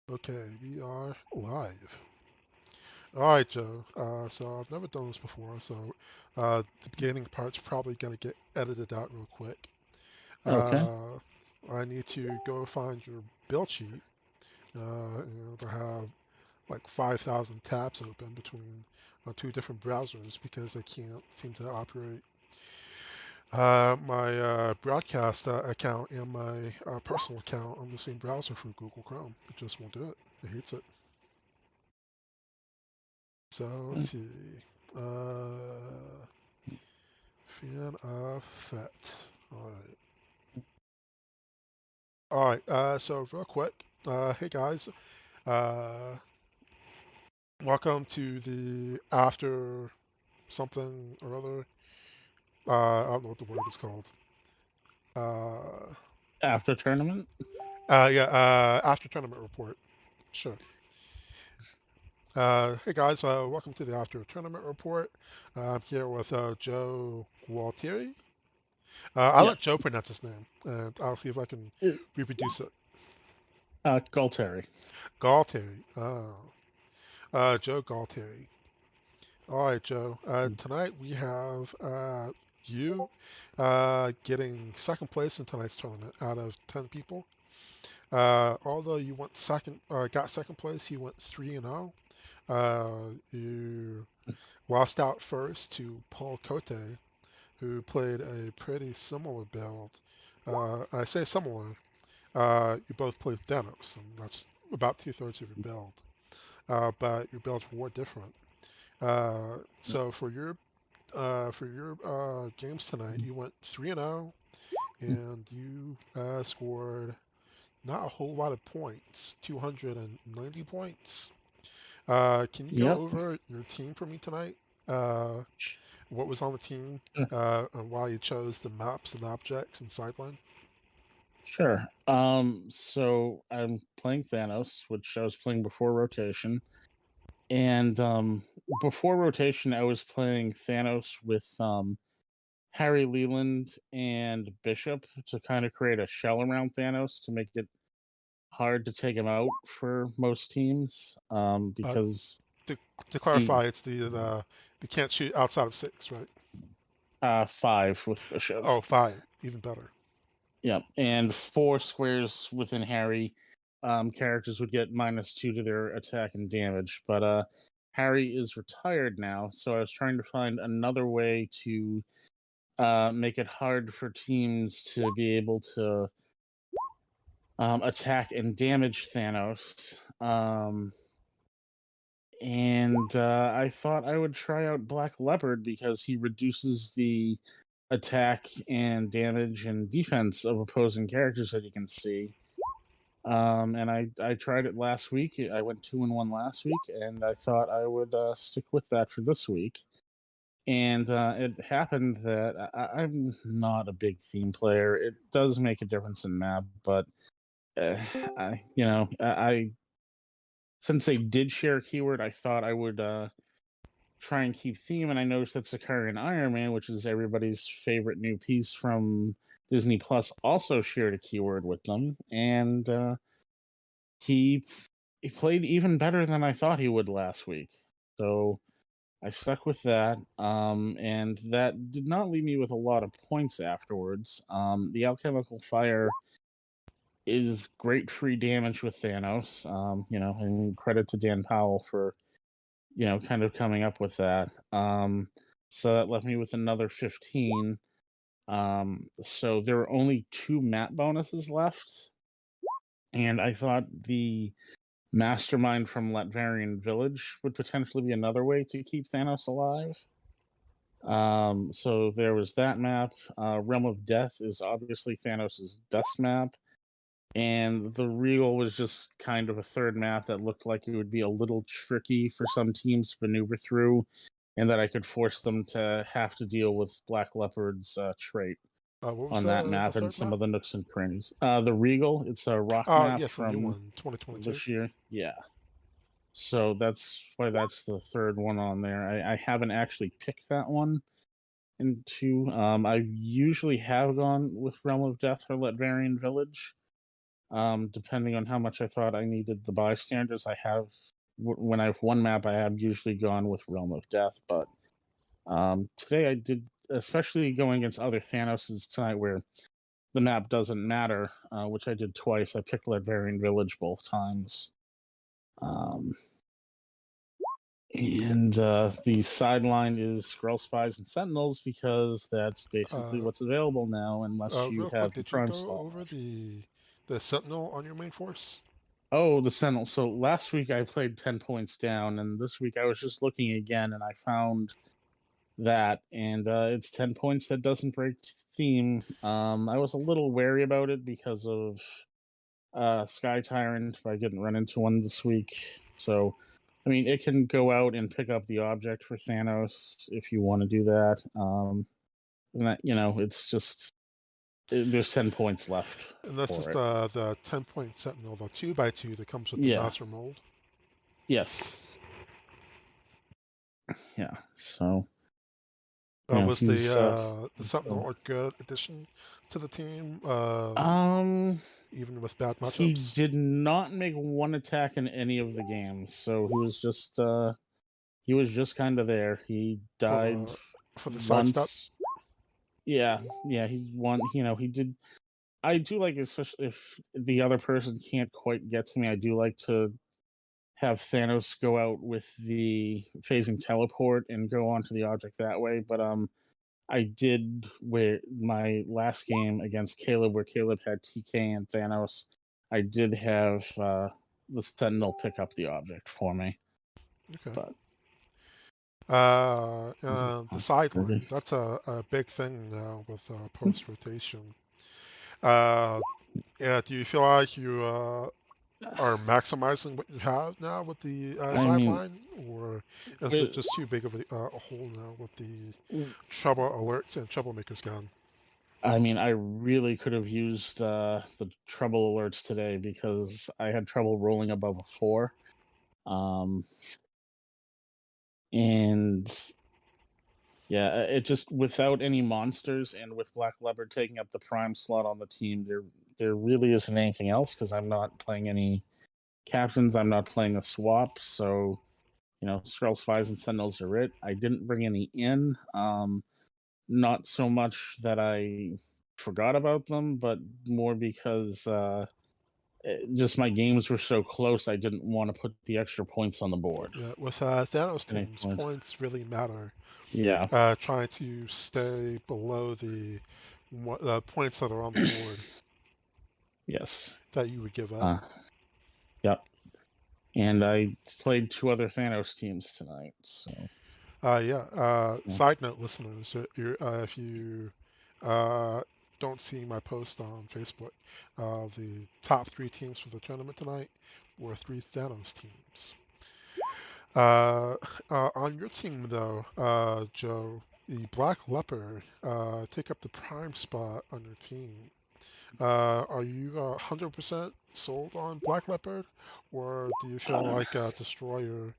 Okay, we are live. All right, Joe. So I've never done this before, so the beginning part's probably gonna get edited out real quick. Okay. Uh, I need to go find your build sheet. To have like 5,000 tabs open between two different browsers because I can't seem to operate my broadcast account and my personal account on the same browser for Google Chrome. It just won't do it. It hates it. So let's see. Uh, Fan of Fett. All right. All right. So real quick. Hey guys. Uh, Welcome to the after something or other. I don't know what the word is called. Uh, After tournament? yeah. After tournament report. Sure. Hey guys. Welcome to the after tournament report. I'm here with Joe Gualtieri. I'll Yeah. let Joe pronounce his name, and I'll see if I can reproduce it. Gualtieri. Gualtieri. Oh. Joe Gualtieri. All right, Joe. Tonight we have you getting second place in tonight's tournament out of 10 people. Although you went second, got second place, you went 3-0. You lost out first to Paul Cote, who played a pretty similar build. I say similar. You both played Thanos, and that's about two-thirds of your build. But your builds were different. So for your games tonight, you went 3-0, and you scored not a whole lot of points, 290 points. Can you go Yep. over your team for me tonight? Uh, what was on the team, and why you chose the maps and objects and sideline? Sure. So I'm playing Thanos, which I was playing before rotation. And before rotation, I was playing Thanos with Harry Leland and Bishop to kind of create a shell around Thanos to make it hard to take him out for most teams. Uh, Because to, to he clarify, it's the they can't shoot outside of six, right? five with Bishop. Oh, five, even better. Yeah, and four squares within Harry, characters would get -2 to their attack and damage. But Harry is retired now, so I was trying to find another way to make it hard for teams to be able to attack and damage Thanos. And I thought I would try out Black Leopard because he reduces the attack and damage and defense of opposing characters that you can see. And I tried it last week. I went 2-1 last week, and I thought I would stick with that for this week. And it happened that I'm not a big theme player. It does make a difference in map, but I since they did share a keyword, I thought I would try and keep theme. And I noticed that Sakari and Iron Man, which is everybody's favorite new piece from Disney Plus, also shared a keyword with them, and he he played even better than I thought he would last week. So I stuck with that, and that did not leave me with a lot of points afterwards. The alchemical fire is great free damage with Thanos. And credit to Dan Powell for kind of coming up with that. So that left me with another 15. So there were only two map bonuses left, and I thought the Mastermind from Latvarian Village would potentially be another way to keep Thanos alive. So there was that map. Realm of Death is obviously Thanos' best map. And the Real was just kind of a third map that looked like it would be a little tricky for some teams to maneuver through, and that I could force them to have to deal with Black Leopard's trait What was on that the map and third some map? of the nooks and crannies. The Regal, it's a rock Oh, map yes, the new from one, 2022. this year. Yeah. So that's why that's the third one on there. I haven't actually picked that one into. I usually have gone with Realm of Death or Latvarian Village. Depending on how much I thought I needed the bystanders, when I have one map, I have usually gone with Realm of Death, but today I did, especially going against other Thanoses tonight, where the map doesn't matter, which I did twice. I picked Ledvarian Village both times. Um, and the sideline is Skrull Spies and Sentinels because that's basically Uh, what's available now, unless you Real quick, have the did you Prime go slot over left. the Sentinel on your main force? Oh, the Sentinel. So last week I played 10 points down, and this week I was just looking again and I found that, and it's 10 points that doesn't break theme. I was a little wary about it because of Sky Tyrant, if I didn't run into one this week. So, I mean, it can go out and pick up the object for Thanos if you want to do that. And that, it's just there's 10 points left And that's for just it. the 10-point Sentinel, the 2x2 that comes with the Yeah. Master Mold. Yes. Yeah. So, Was he's the Sentinel a good addition to the team, um even with bad he matchups? did not make one attack in any of the games, so he was just kind of there. He For died the sidestep? once. Yeah, he won. He did. I do like, especially if the other person can't quite get to me. I do like to have Thanos go out with the phasing teleport and go onto the object that way. But I did where my last game against Caleb, where Caleb had TK and Thanos. I did have the Sentinel pick up the object for me, Okay. but The sideline, that's a big thing now with post rotation. Yeah, do you feel like you are maximizing what you have now with the I mean, sideline, or is it with, just too big of a hole now with the trouble alerts and troublemakers gone? I really could have used the trouble alerts today because I had trouble rolling above a 4. Um, and yeah, it just, without any monsters and with Black Leopard taking up the prime slot on the team, there really isn't anything else because I'm not playing any captains. I'm not playing a swap, so Skrull Spies and Sentinels are it. I didn't bring any in. Not so much that I forgot about them, but more because just my games were so close. I didn't want to put the extra points on the board Yeah, with Thanos at any teams, point. points really matter. Yeah. Trying to stay below the points that are on the board Yes. that you would give up. Uh, yep. And I played 2 other Thanos teams tonight. So Yeah. yeah. Side note, listeners, if you uh, don't see my post on Facebook, the top 3 teams for the tournament tonight were 3 Thanos teams. Uh, on your team, though, Joe, the Black Leopard take up the prime spot on your team. Are you 100% sold on Black Leopard, or do you feel Uh, like Destroyer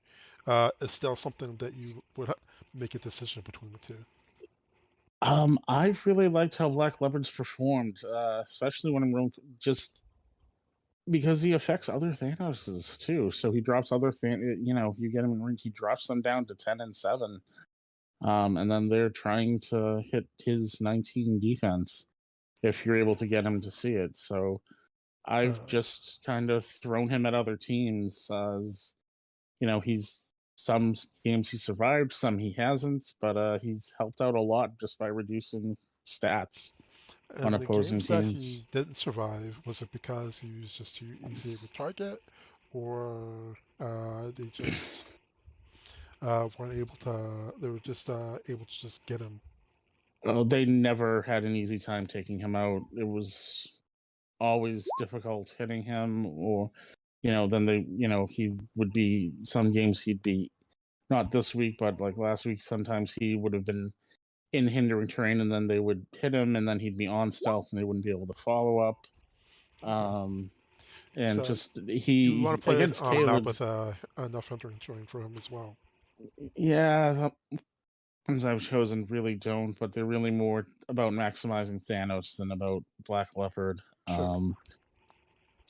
is still something that you would make a decision between the two? I've really liked how Black Leopard's performed, especially when I'm just because he affects other Thanoses too. So he drops other you get him in range, he drops them down to 10 and 7. And then they're trying to hit his 19 defense if you're able to get him to see it. So Uh, I've just kind of thrown him at other teams. As he's some games he survived, some he hasn't, but he's helped out a lot just by reducing stats on and the opposing games that teams. he didn't survive, was it because he was just too easy of a target, or they just weren't able to? They were just able to just get him. They never had an easy time taking him out. It was always difficult hitting him, or then he would be, some games he'd be, not this week, but like last week, sometimes he would have been in hindering terrain and then they would hit him and then he'd be on stealth and they wouldn't be able to follow up. Okay, Um, and so just you want he to play it against on a map Caleb, with enough entering terrain for him as well. yeah, ones I've chosen really don't, but they're really more about maximizing Thanos than about Black Leopard. Sure.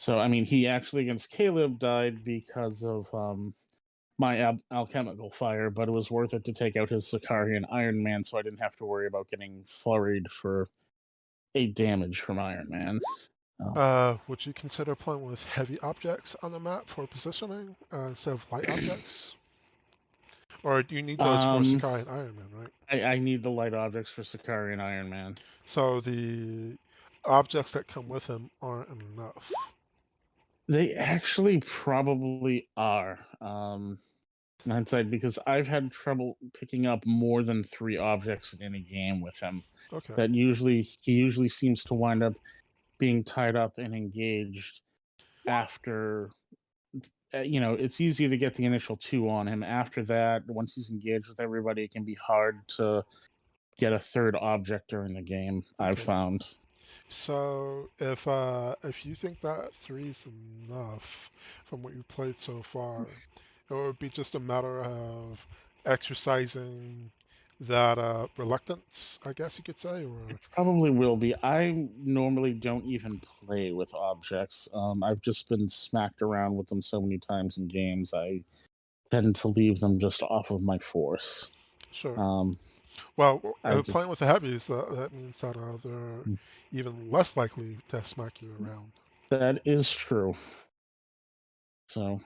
So I mean, he actually against Caleb died because of my alchemical fire, but it was worth it to take out his Sicarian Iron Man, so I didn't have to worry about getting flurried for 8 damage from Iron Man. Would you consider playing with heavy objects on the map for positioning instead of light objects? Or do you need those for Um, Sakai and Iron Man, right? I need the light objects for Sicarian Iron Man. So the objects that come with him aren't enough. They actually probably are. In hindsight, because I've had trouble picking up more than 3 objects in any game with him. Okay. That he usually seems to wind up being tied up and engaged after. It's easy to get the initial 2 on him. After that, once he's engaged with everybody, it can be hard to get a third object during the game. I've Okay. found. So if you think that three's enough from what you played so far, it would be just a matter of exercising that reluctance, I guess you could say, or It probably will be. I normally don't even play with objects. I've just been smacked around with them so many times in games. I tend to leave them just off of my force. sure. Um, Well, I playing just with the heavies, that means that they're even less likely to smack you around. That is true. So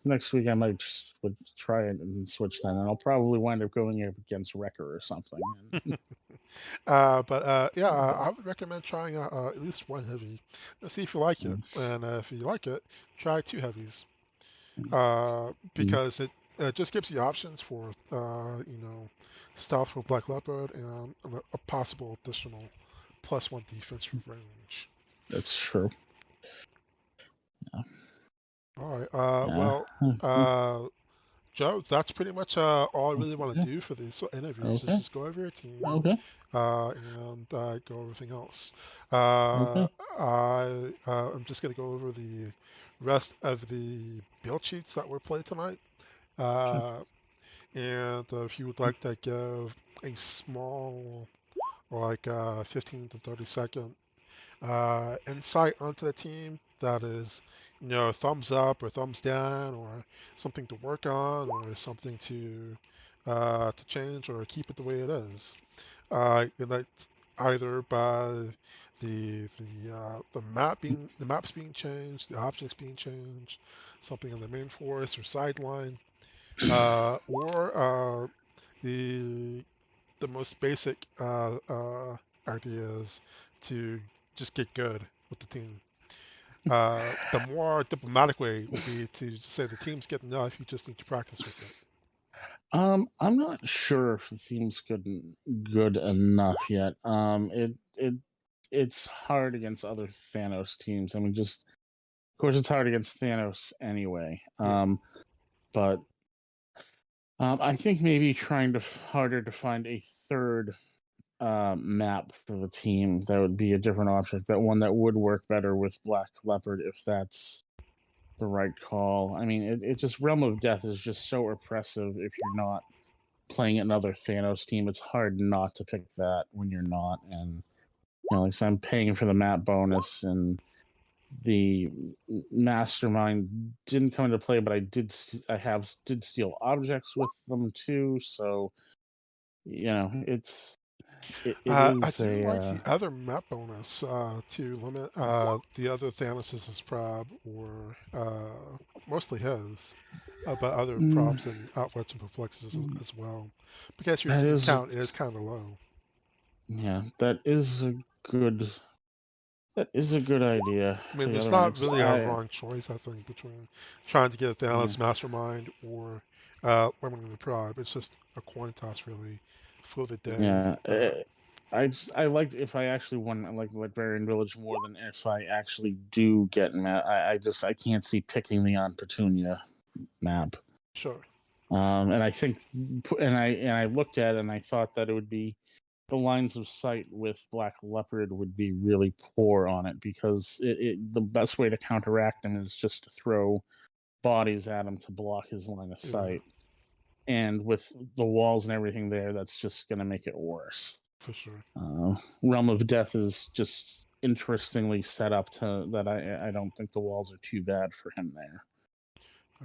next week I might would try it and switch then, and I'll probably wind up going up against Wrecker or something. Yeah, I would recommend trying out at least one heavy and see if you like it. And if you like it, try 2 heavies because it just gives you options for stuff with Black Leopard and a possible additional +1 defense range. That's true. Yeah. All right. Yeah. Well, Joe, that's pretty much all I really want to Yeah. do for these interviews is Okay. just go over your team Okay. and go over everything else. Uh, Okay. I'm just going to go over the rest of the build sheets that were played tonight. Sure. Uh, and if you would like to give a small, like 15 to 30-second insight onto the team that is, thumbs up or thumbs down, or something to work on, or something to change or keep it the way it is. And that's either by the maps being changed, the objects being changed, something in the main forest or sideline, or the the most basic ideas to just get good with the team. The more diplomatic way would be to just say the team's good enough, you just need to practice with it. I'm not sure if the theme's good enough yet. It's hard against other Thanos teams. I mean, just of course it's hard against Thanos anyway. Yeah, But I think maybe trying to harder to find a third map for the team that would be a different object. That one that would work better with Black Leopard if that's the right call. I mean, it just Realm of Death is just so oppressive if you're not playing another Thanos team. It's hard not to pick that when you're not. And like I said, I'm paying for the map bonus, and the mastermind didn't come into play, but I did steal objects with them too. So it I is do like a the other map bonus to limit the other Thanos' prob, or mostly his, but other mm, probs and outlets and perplexes as well, because your that team is count is kind of low. that is a good idea. I mean, The there's other one, not really a I wrong choice, I think, between trying to get a yeah Thanos mastermind or limiting the prob. It's just a coin toss, really, for the day. yeah. I liked if I actually won like Librarian Village more than if I actually do get map. I can't see picking the on Petunia map. Sure. And I think and I looked at it and I thought that it would be the lines of sight with Black Leopard would be really poor on it because the best way to counteract him is just to throw bodies at him to block his line of Yeah, sight. And with the walls and everything there, that's just going to make it worse. for sure. Realm of Death is just interestingly set up to that I don't think the walls are too bad for him there.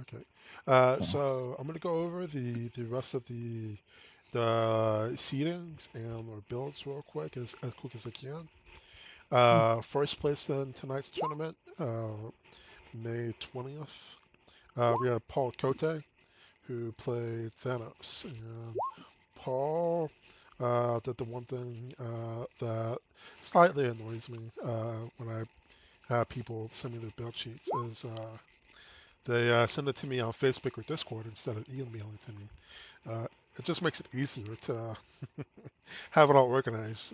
Okay. So, So I'm gonna go over the rest of the seedings and or builds real quick as I can. First place in tonight's tournament, May 20th. We have Paul Cote, who played Thanos, and Paul did the one thing that slightly annoys me when I have people send me their build sheets is they send it to me on Facebook or Discord instead of emailing it to me. It just makes it easier to have it all organized.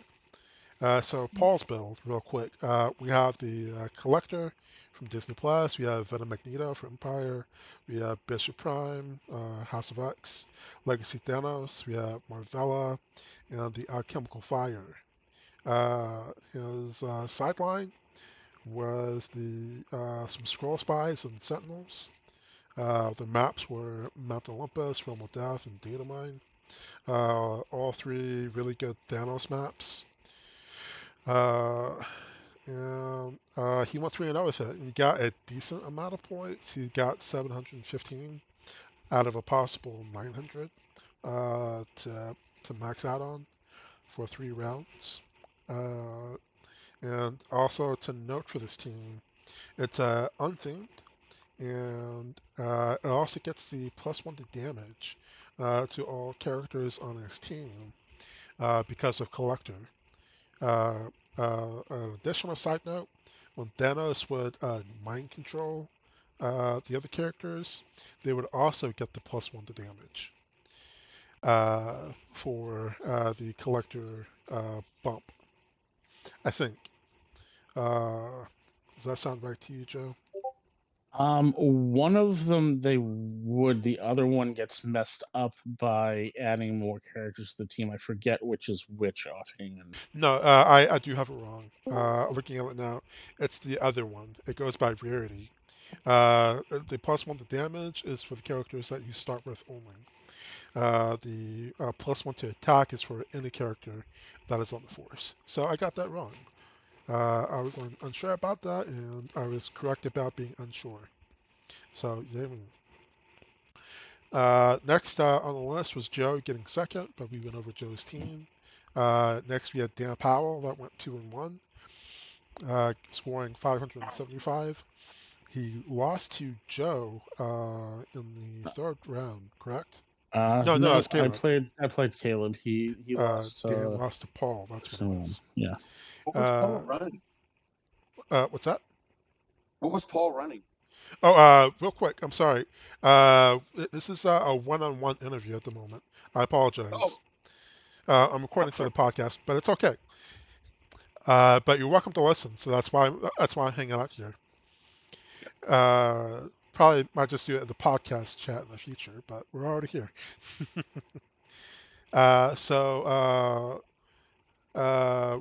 So Paul's build, real quick. We have the Collector from Disney Plus. We have Venom Magneto from Empire. We have Bishop Prime, House of X, Legacy Thanos. We have Marvella, and the Alchemical Fire. His sideline was the some Scroll Spies and Sentinels. The maps were Mount Olympus, Realm of Death, and Datamine. All three really good Thanos maps. Uh, and he went 3-0 with it. He got a decent amount of points. He got 715 out of a possible 900 to max out on for 3 rounds. And also to note for this team, it's unthemed, and it also gets the +1 to damage to all characters on his team because of Collector. An additional side note, when Thanos would mind control the other characters, they would also get the +1 to damage for the Collector bump, I think. Does that sound right to you, Joe? one of them they would, the other one gets messed up by adding more characters to the team. I forget which is which offhand. No, I do have it wrong. Looking at it now, it's the other one. It goes by rarity. The +1 to damage is for the characters that you start with only. The +1 to attack is for any character that is on the force. So I got that wrong. I was unsure about that, and I was correct about being unsure. So there we next on the list was Joe getting second, but we went over Joe's team. Next we had Dan Powell that went 2-1, scoring 575. He lost to Joe in the third round, correct? No, no, No, it's Caleb. I played Caleb. He lost Dan lost to Paul. That's what it someone. was. Yeah. What was Uh, Paul running? what's that? What was Paul running? Oh, real quick. I'm sorry. This is a one-on-one interview at the moment. I apologize. Oh, I'm recording for sorry. the podcast, but it's okay. But you're welcome to listen. So that's why I'm hanging out here. Probably might just do it in the podcast chat in the future, but we're already here.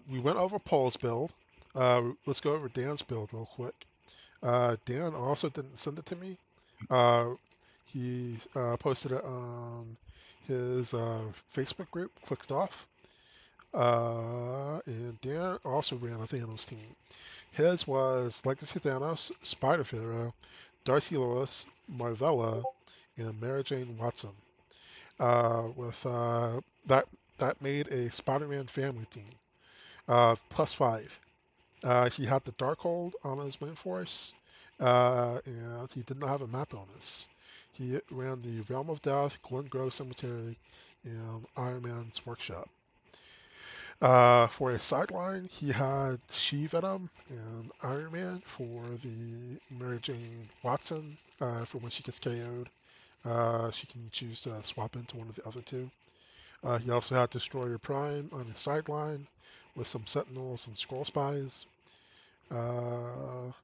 We went over Paul's build. Let's go over Dan's build real quick. Dan also didn't send it to me. He posted it on his Facebook group, Clicked Off. And Dan also ran a Thanos team. His was Legacy Thanos, Spider Pharaoh, Darcy Lewis, Marvella, and Mary Jane Watson. With that made a Spider-Man family team. +5. He had the Darkhold on his main force, and he did not have a map bonus. He ran the Realm of Death, Glen Grove Cemetery, and Iron Man's Workshop. For a sideline, he had She-Venom and Iron Man for the Mary Jane Watson for when she gets KO'd. She can choose to swap into one of the other two. He also had Destroyer Prime on his sideline with some Sentinels and Scroll Spies. And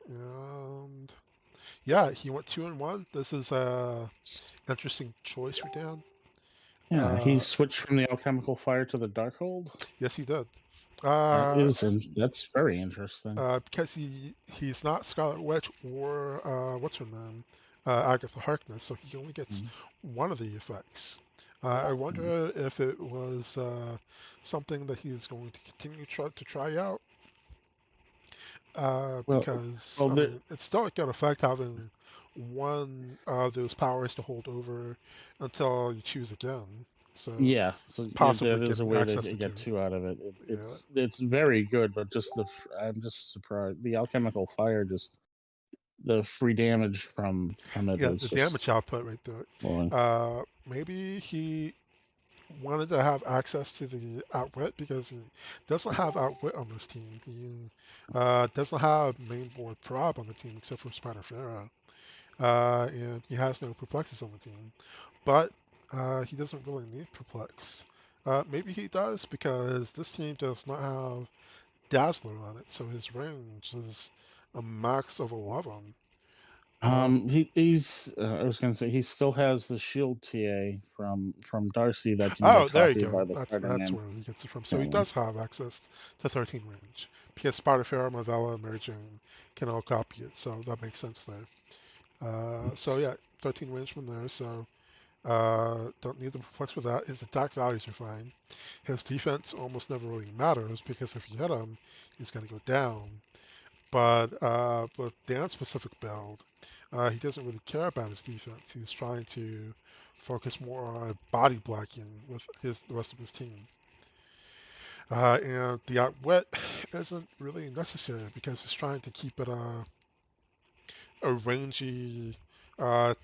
yeah, he went 2-1. This is a interesting choice for Dan. Yeah, he switched from the alchemical fire to the Darkhold. Yes, he did. That's very interesting. Because he's not Scarlet Witch or what's her name, Agatha Harkness, so he only gets one of the effects. I wonder if it was something that he's going to continue to try out. Well, because well, I mean it's still a good effect having one of those powers to hold over until you choose again. So yeah. So possibly that is a getting way to access to two. get two out of it. Yeah, It's very good, but just I'm just surprised. The alchemical fire, just the free damage from it yeah, is the damage just output right there. blowing. Maybe he wanted to have access to the outwit because he doesn't have outwit on this team. He doesn't have mainboard prob on the team except for Spider Pharaoh. And he has no perplexes on the team. But he doesn't really need perplex. Maybe he does because this team does not have Dazzler on it, so his range is a max of 11. He's I was gonna say he still has the shield TA from Darcy that can Oh, get there you copied by go. the That's Spider-Man where he gets it from. So he currently. does have access to 13 range because Spider Pharaoh, Mavella, and Mary Jane can all copy it. So that makes sense there. So yeah, 13 range from there. So don't need the perplex for that. His attack values are fine. His defense almost never really matters because if you hit him, he's going to go down. But with Dan's specific build, he doesn't really care about his defense. He's trying to focus more on body blocking with the rest of his team. And the outwit isn't really necessary because he's trying to keep it a rangy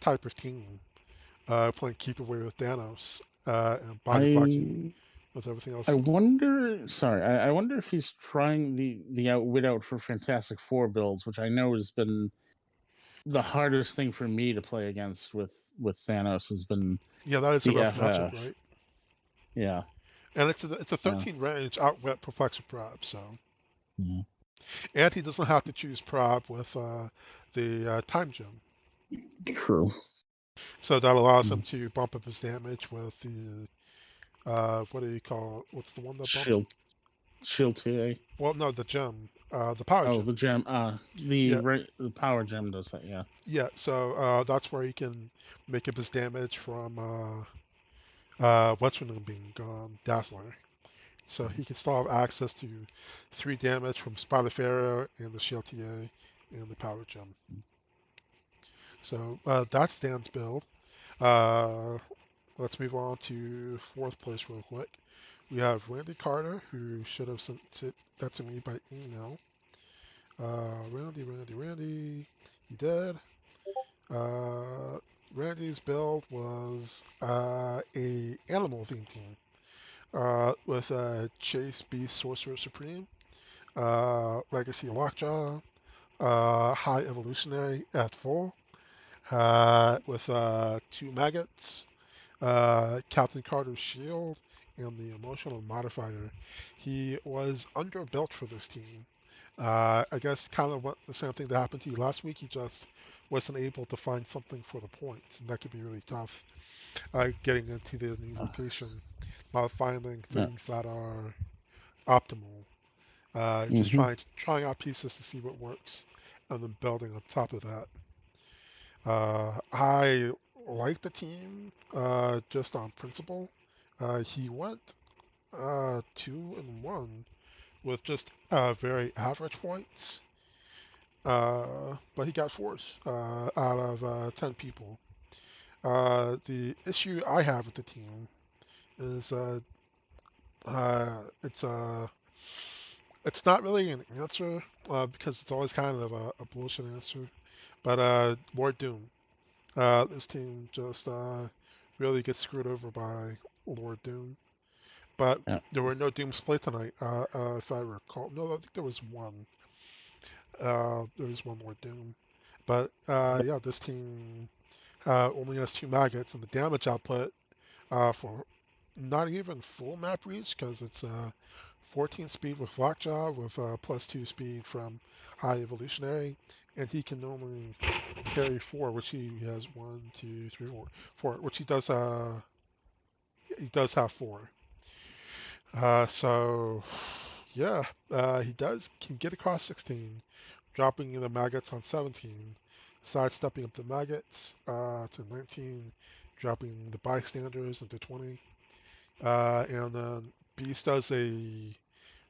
type of team, playing keep away with Thanos and body blocking I with everything else. I wonder. Sorry, I wonder if he's trying the outwit out for Fantastic Four builds, which I know has been the hardest thing for me to play against with Thanos has been Yeah, that is a the rough matchup, FF. right? Yeah. And it's a Uh, 13 range outwit perplex prob, so. yeah. And he doesn't have to choose prob with the time gem. True. So that allows him Mm. to bump up his damage with the, what do you call it? What's the one that bumps? Shield TA. Well, no, the gem, the power Oh, gem. the gem. Yeah, The power gem does that. Yeah. yeah. So that's where he can make up his damage from what's her name being gone, Dazzler. So he can still have access to 3 damage from Spider Pharaoh and the Shield TA and the power gem. So that's Dan's build. Uh, let's move on to 4th place real quick. We have Randy Carter, who should have sent that to me by email. Randy. He did. Randy's build was a animal theme team with Chase Beast Sorcerer Supreme, Legacy Lockjaw, High Evolutionary at full, with 2 maggots, Captain Carter's shield, and the emotional modifier. He was underbuilt for this team. I guess kind of what the same thing that happened to you last week. He just wasn't able to find something for the points, and that could be really tough. Getting into the new Uh, rotation, not finding yeah. things that are optimal. Just Hmm. trying out pieces to see what works, and then building on top of that. I like the team just on principle. He went 2-1 with just very average points, but he got fourth out of 10 people. The issue I have with the team is uh, it's uh, it's not really an answer because it's always kind of a bullshit answer. But Lord Doom, this team just really gets screwed over by Lord Doom. But Yeah. there were no Dooms played tonight, if I recall. No, I think there was one. There was one more Doom. But yeah, this team only has 2 maggots, and the damage output for not even full map reach, because it's 14 speed with Lockjaw with +2 speed from High Evolutionary, and he can only carry 4, which he has 1, 2, 3, 4, which he does. He does have 4. So yeah, he can get across 16, dropping in the maggots on 17, sidestepping up the maggots to 19, dropping the bystanders into 20, and then Beast does a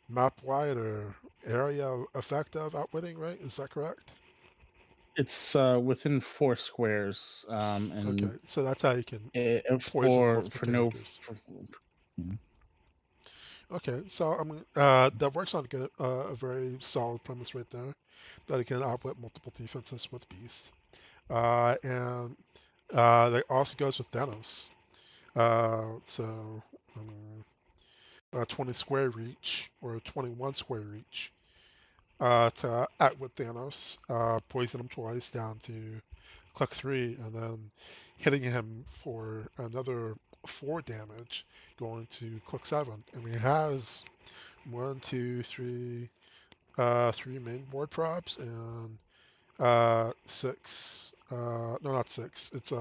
map wide or area effect of outwitting, right? Is that correct? It's within 4 squares, and Okay, so that's how you can poison multiple for no. characters. Yeah. Okay, so I mean that works on a very solid premise right there, that it can outwit multiple defenses with Beast, and that also goes with Thanos. So um, 20 square reach or 21 square reach to outwit Thanos, poison him twice down to click 3, and then hitting him for another 4 damage, going to click 7. And he has 1, 2, 3, 3 main board props and 6. No, not 6. It's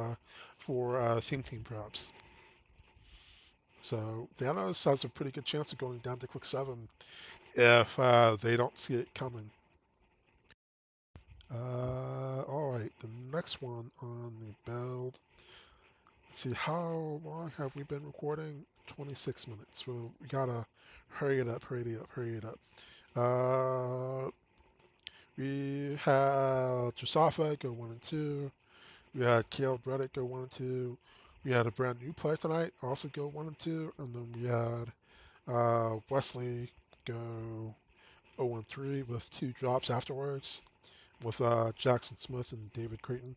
4 theme team props. So Thanos has a pretty good chance of going down to click 7 if they don't see it coming. Alright, the next one on the build. Let's see, how long have we been recording? 26 minutes. So we gotta hurry it up, hurry it up, hurry it up. We had Josafa go 1 and 2. We had Caleb Reddick go 1 and 2. We had a brand new player tonight also go 1 and 2. And then we had Wesley go 0 and 3 with 2 drops afterwards, with Jackson Smith and David Creighton.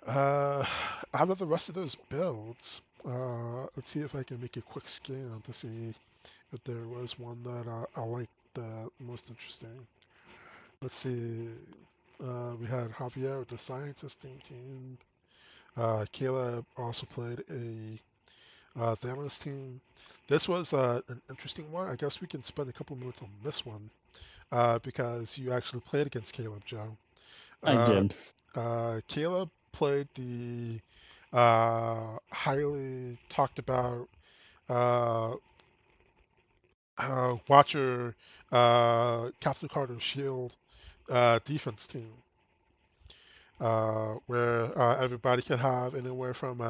Out of the rest of those builds, let's see if I can make a quick scan to see if there was one that I liked the most interesting. Let's see. We had Javier with the scientist team. Caleb also played a Thanos team. This was an interesting one. I guess we can spend a couple minutes on this one because you actually played against Caleb, Joe. I did. Caleb played the highly talked about uh, Watcher Captain Carter Shield defense team, where everybody can have anywhere from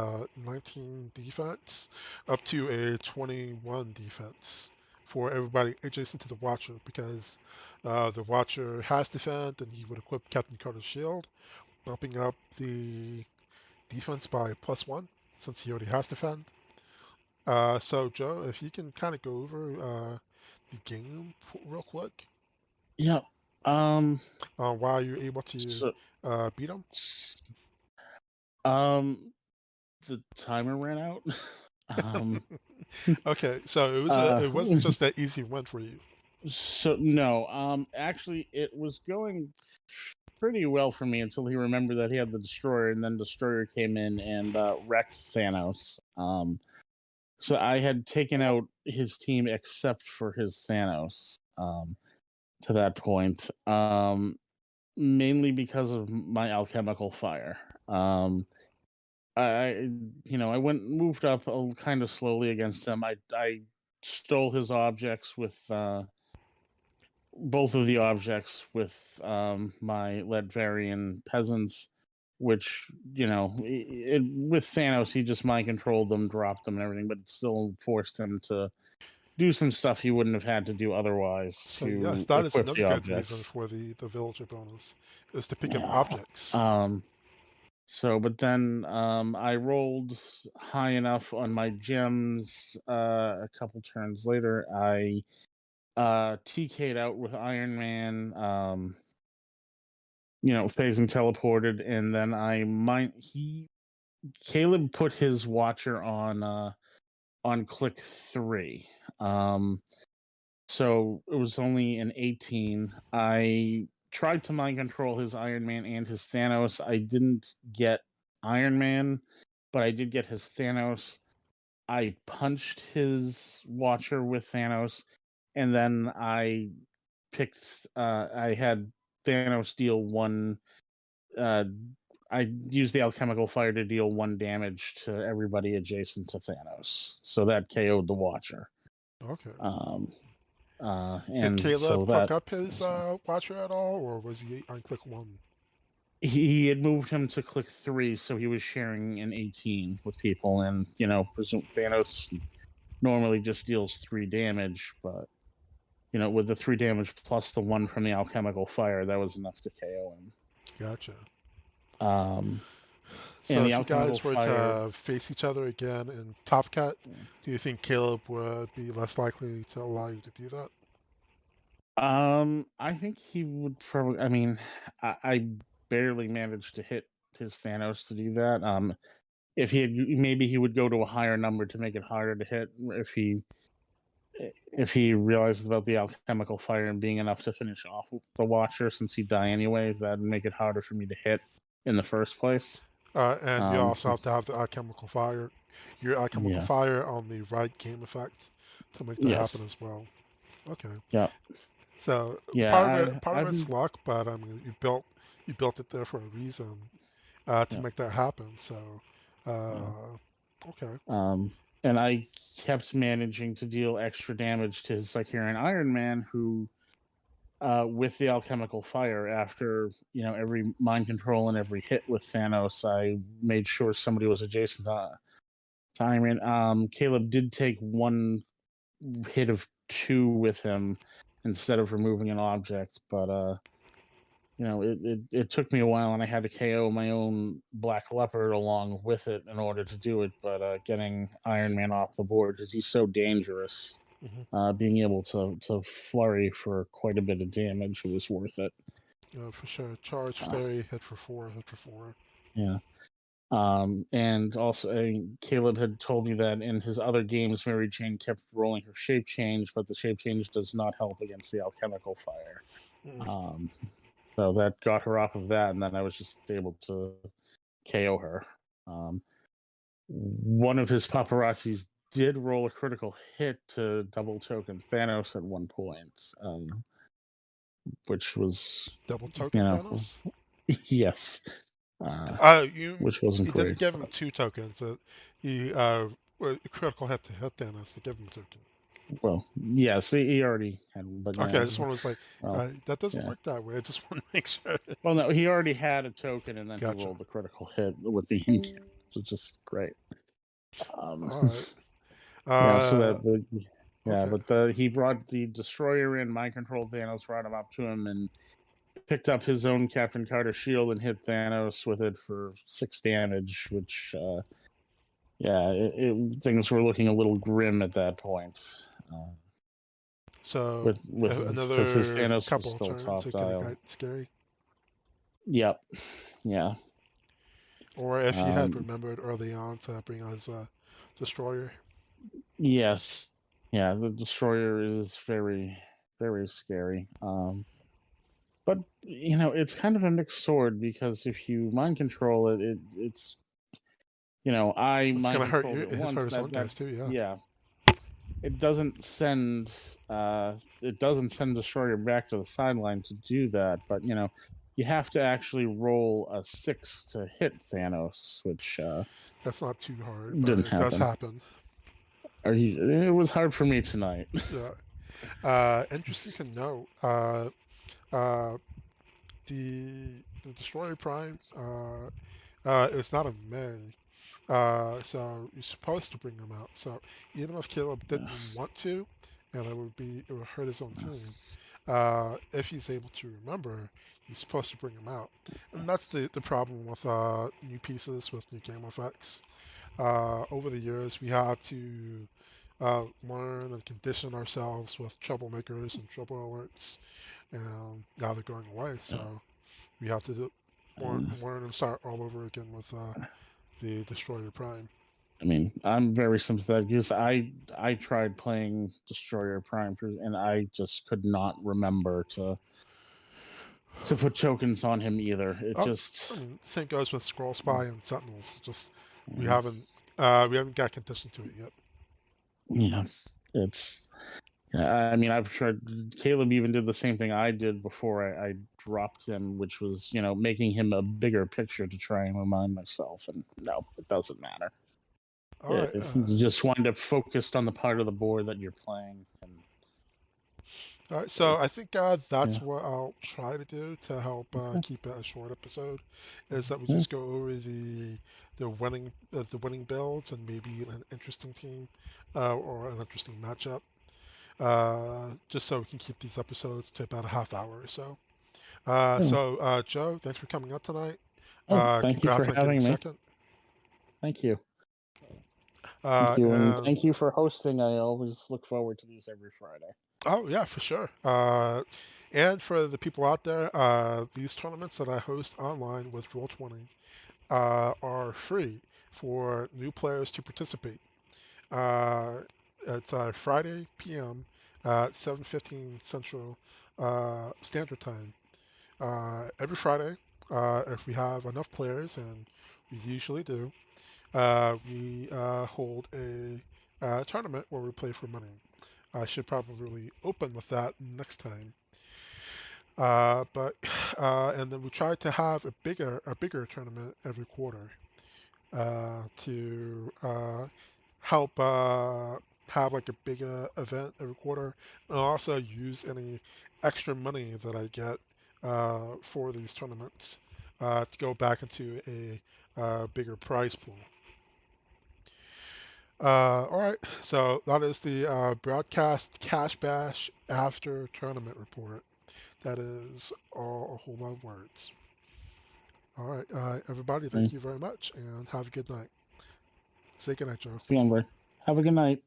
19 defense up to a 21 defense for everybody adjacent to the Watcher, because the Watcher has defend and he would equip Captain Carter's Shield, bumping up the defense by +1 since he already has defend. So Joe, if you can kind of go over the game real quick, Yeah. why you're able to So, beat him. the timer ran out. Okay, so it wasn't uh, just that easy win for you. So no, actually, it was going pretty well for me until he remembered that he had the destroyer, and then destroyer came in and wrecked Thanos. So I had taken out his team except for his Thanos. To that point, mainly because of my alchemical fire. I I moved up kind of slowly against him. I stole his objects with both of the objects with my Ledvarian peasants, which with Thanos he just mind controlled them, dropped them, and everything, but it still forced him to do some stuff he wouldn't have had to do otherwise So yes, to that is equip another the good reason objects. for the villager bonus, is to pick up Yeah. objects. But then I rolled high enough on my gems. A couple turns later, I TK'd out with Iron Man. Phasing teleported, and then Caleb put his Watcher on click 3. So it was only an 18. I tried to mind control his Iron Man and his Thanos. I didn't get Iron Man, but I did get his Thanos. I punched his Watcher with Thanos, and then I had Thanos deal 1. I used the alchemical fire to deal 1 damage to everybody adjacent to Thanos, so that KO'd the Watcher. Okay. Did And Caleb so hook that up his Watcher at all, or was he on click 1? he had moved him to click 3, so he was sharing an 18 with people, and Thanos normally just deals 3 damage, but with the 3 damage plus the 1 from the alchemical fire, that was enough to KO him. Gotcha. And So the if you alchemical guys were fire. to face each other again in Top Cut, do you think Caleb would be less likely to allow you to do that? I think he would probably. I mean, I barely managed to hit his Thanos to do that. If he had, maybe he would go to a higher number to make it harder to hit. If he realized about the alchemical fire and being enough to finish off the Watcher, since he'd die anyway, that'd make it harder for me to hit in the first place. And you also have Since, to have the alchemical fire, your alchemical yeah, fire on the right game effect to make that happen yes, as well. Okay. yeah, So yeah. part of I've it's luck, but I mean you built it there for a reason to yeah, make that happen. So yeah. okay. And I kept managing to deal extra damage to his Psycherian Iron Man, who, with the alchemical fire, after every mind control and every hit with Thanos, I made sure somebody was adjacent to Iron Man. Caleb did take 1 hit of 2 with him instead of removing an object, but it took me a while, and I had to KO my own Black Leopard along with it in order to do it. But getting Iron Man off the board, because he's so dangerous, being able to flurry for quite a bit of damage, it was worth it. For sure. Charge, flurry, hit for 4, hit for 4. Yeah. And also, Caleb had told me that in his other games, Mary Jane kept rolling her shape change, but the shape change does not help against the alchemical fire. So that got her off of that, and then I was just able to KO her. One of his paparazzis did roll a critical hit to double token Thanos at one point, which was Double token Thanos? yes, You which wasn't didn't great. give him 2 tokens. He critical hit to hit Thanos to give him a token. Well, yes, he already had one, but Okay, I just want to say that doesn't yeah. work that way. I just want to make sure. Well, no, he already had a token, and then Gotcha. he rolled the critical hit with the incant, which is just great. All right. So that okay. but he brought the destroyer in. Mind control Thanos, brought him up to him, and picked up his own Captain Carter shield and hit Thanos with it for 6 damage, which things were looking a little grim at that point. So with because his another Thanos was couple still turns top it could dial. get scary. Yep. Yeah. Or if you had remembered early on to bring out his destroyer. Yes. Yeah, the destroyer is very, very scary. But it's kind of a mixed sword, because if you mind control it, it's I It's mind gonna hurt controlled you. it It's once. hurt his own guys too. Yeah. Yeah. It doesn't send destroyer back to the sideline to do that, but you have to actually roll a 6 to hit Thanos, which That's not too hard, but didn't it does happen. happen. It was hard for me tonight. Yeah. Interesting to note. The Destroyer Prime is not a May. So you're supposed to bring him out. So even if Caleb didn't want to, and it would hurt his own team. If he's able to remember, he's supposed to bring him out. And that's the problem with new pieces with new game effects. Over the years, we had to learn and condition ourselves with troublemakers and trouble alerts, and now they're going away. So we have to learn and start all over again with the Destroyer Prime. I mean, I'm very sympathetic, because I tried playing Destroyer Prime, and I just could not remember to put tokens on him either. It just. I mean, same goes with Scroll Spy and Sentinels. Just we haven't got conditioned to it yet. Yeah, it's. I mean, I've tried. Caleb even did the same thing I did before I dropped him, which was making him a bigger picture to try and remind myself. And no, it doesn't matter. All right. You just wind up focused on the part of the board that you're playing. All right, so I think that's what I'll try to do to help keep it a short episode, is that we just go over the winning builds and maybe an interesting team or an interesting matchup. just so we can keep these episodes to about a half hour or so. Joe, thanks for coming out tonight. Thank you for Congrats on getting having me. second. Thank you. Thank you, and And thank you for hosting. I always look forward to these every Friday. oh yeah, for sure. And for the people out there, these tournaments that I host online with Roll20 are free for new players to participate. It's Friday p.m. at 7:15 Central Standard Time. Every Friday, if we have enough players, and we usually do, we hold a tournament where we play for money. I should probably open with that next time. But and then we try to have a bigger tournament every quarter to help have like a bigger event every quarter, and also use any extra money that I get for these tournaments to go back into a bigger prize pool. All right, so that is the Broadcast Cash Bash after tournament report. That is all a whole lot of words. All right, everybody, thank you Thanks. very much, and have a good night. Say good night, Joe. See you, Amber. Have a good night.